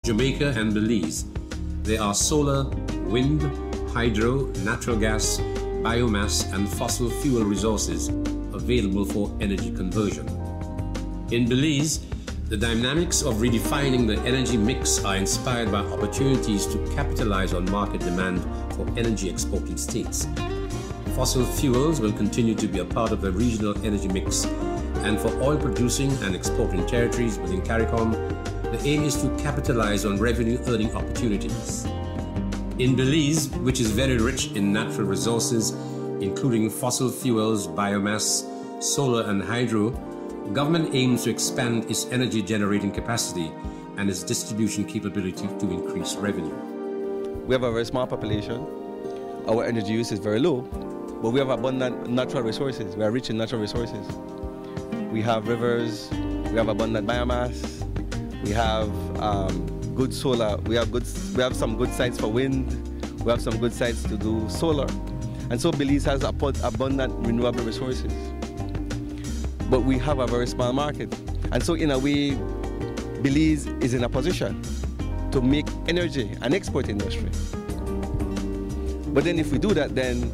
Jamaica and Belize, there are solar, wind, hydro, natural gas, biomass and fossil fuel resources available for energy conversion. In Belize, the dynamics of redefining the energy mix are inspired by opportunities to capitalize on market demand for energy exporting states. Fossil fuels will continue to be a part of the regional energy mix, and for oil producing and exporting territories within CARICOM, the aim is to capitalize on revenue earning opportunities. In Belize, which is very rich in natural resources, including fossil fuels, biomass, solar and hydro, government aims to expand its energy generating capacity and its distribution capability to increase revenue. We have a very small population. Our energy use is very low, but we have abundant natural resources. We are rich in natural resources. We have rivers, we have abundant biomass, we have good solar, we have some good sites for wind, we have some good sites to do solar. And so Belize has abundant renewable resources. But we have a very small market. And so in a way, Belize is in a position to make energy an export industry. But then if we do that, then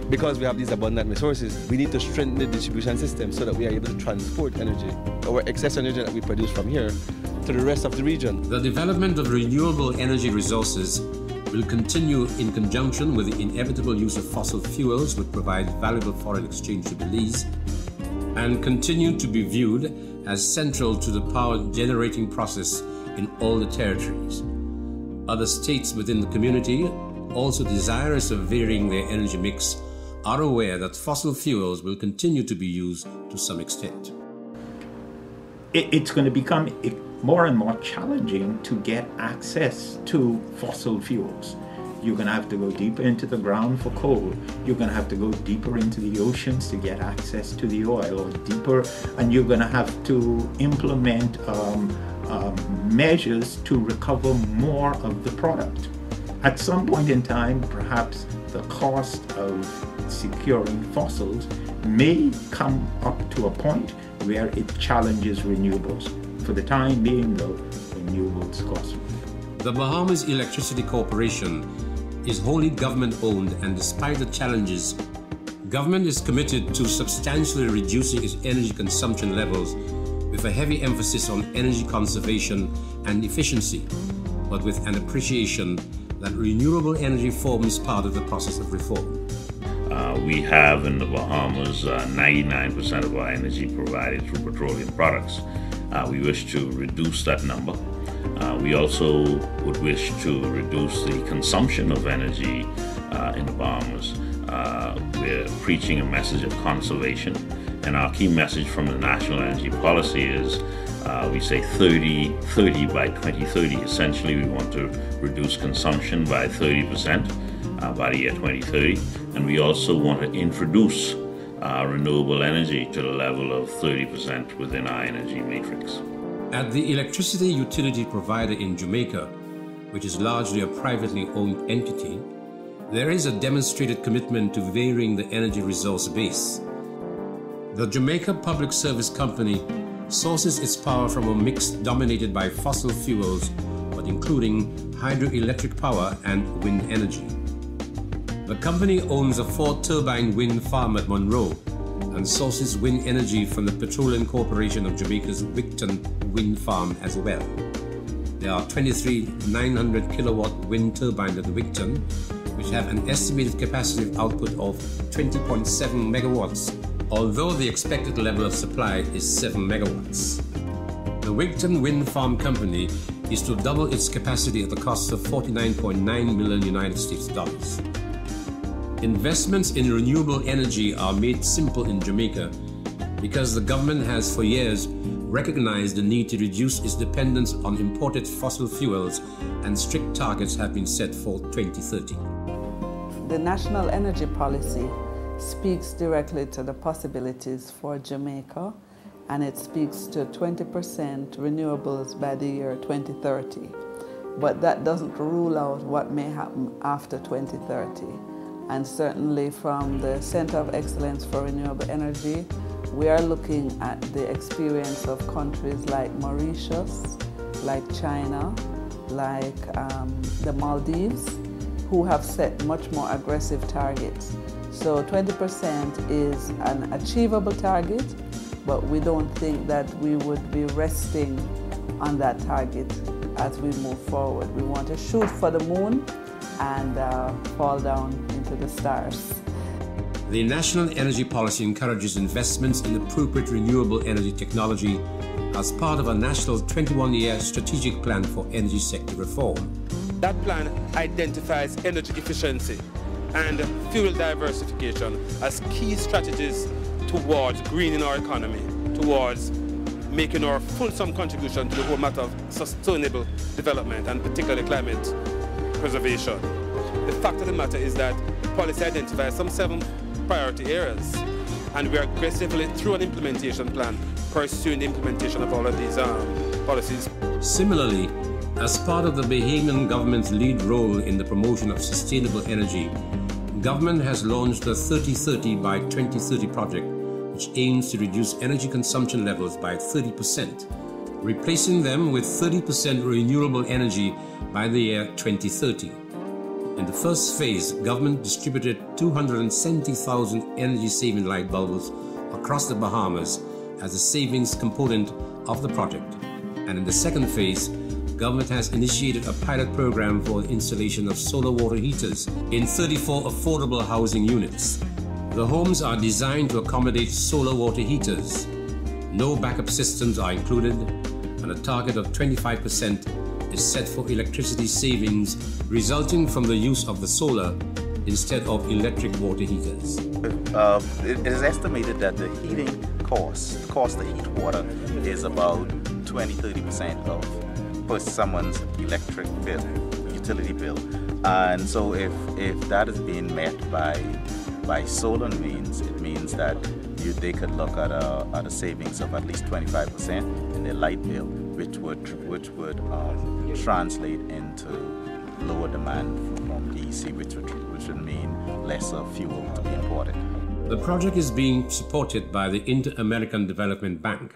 because we have these abundant resources, we need to strengthen the distribution system so that we are able to transport energy, our excess energy that we produce from here, to the rest of the region. The development of renewable energy resources will continue in conjunction with the inevitable use of fossil fuels, which provide valuable foreign exchange to Belize, and continue to be viewed as central to the power generating process in all the territories. Other states within the community, also desirous of varying their energy mix, are aware that fossil fuels will continue to be used to some extent. It's going to become more and more challenging to get access to fossil fuels. You're going to have to go deeper into the ground for coal. You're going to have to go deeper into the oceans to get access to the oil, or deeper, and you're going to have to implement measures to recover more of the product. At some point in time, perhaps the cost of securing fossils may come up to a point where it challenges renewables. For the time being, though, renewables cost. The Bahamas Electricity Corporation is wholly government-owned, and despite the challenges, government is committed to substantially reducing its energy consumption levels with a heavy emphasis on energy conservation and efficiency, but with an appreciation that renewable energy forms part of the process of reform. We have in the Bahamas 99% of our energy provided through petroleum products. We wish to reduce that number. We also would wish to reduce the consumption of energy in the Bahamas. We're preaching a message of conservation, and our key message from the National Energy Policy is we say 30-30 by 2030. Essentially, we want to reduce consumption by 30% by the year 2030, and we also want to introduce renewable energy to the level of 30% within our energy matrix. At the electricity utility provider in Jamaica, which is largely a privately owned entity, there is a demonstrated commitment to varying the energy resource base. The Jamaica Public Service Company sources its power from a mix dominated by fossil fuels, but including hydroelectric power and wind energy. The company owns a 4-turbine wind farm at Monroe and sources wind energy from the Petroleum Corporation of Jamaica's Wigton wind farm as well. There are 23 900 kilowatt wind turbines at Wigton, which have an estimated capacity of output of 20.7 megawatts, although the expected level of supply is 7 megawatts. The Wigton Wind Farm Company is to double its capacity at the cost of $49.9 million United States dollars. Investments in renewable energy are made simple in Jamaica because the government has for years recognized the need to reduce its dependence on imported fossil fuels, and strict targets have been set for 2030. The National Energy Policy speaks directly to the possibilities for Jamaica, and it speaks to 20% renewables by the year 2030. But that doesn't rule out what may happen after 2030. And certainly from the Center of Excellence for Renewable Energy, we are looking at the experience of countries like Mauritius, like China, like the Maldives, who have set much more aggressive targets. So 20% is an achievable target, but we don't think that we would be resting on that target as we move forward. We want to shoot for the moon and fall down into the stars. The National Energy Policy encourages investments in appropriate renewable energy technology as part of a national 21-year strategic plan for energy sector reform. That plan identifies energy efficiency and fuel diversification as key strategies towards greening our economy, towards making our fulsome contribution to the whole matter of sustainable development and particularly climate preservation. The fact of the matter is that policy identifies some 7 priority areas, and we are aggressively, through an implementation plan, pursuing the implementation of all of these policies. Similarly, as part of the Bahamian government's lead role in the promotion of sustainable energy, government has launched the 3030 by 2030 project, which aims to reduce energy consumption levels by 30%, replacing them with 30% renewable energy by the year 2030. In the first phase, government distributed 270,000 energy-saving light bulbs across the Bahamas as a savings component of the project. And in the second phase, government has initiated a pilot program for the installation of solar water heaters in 34 affordable housing units. The homes are designed to accommodate solar water heaters. No backup systems are included, and a target of 25% is set for electricity savings resulting from the use of the solar instead of electric water heaters. It is estimated that the heating cost to heat water is about 20-30% of someone's electric bill, utility bill. And so if that is being met by solar means, it means that they could look at a savings of at least 25% in their light bill, which would translate into lower demand from DC, which would mean lesser fuel to be imported. The project is being supported by the Inter-American Development Bank.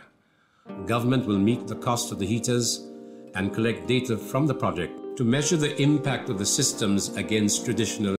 Government will meet the cost of the heaters and collect data from the project to measure the impact of the systems against traditional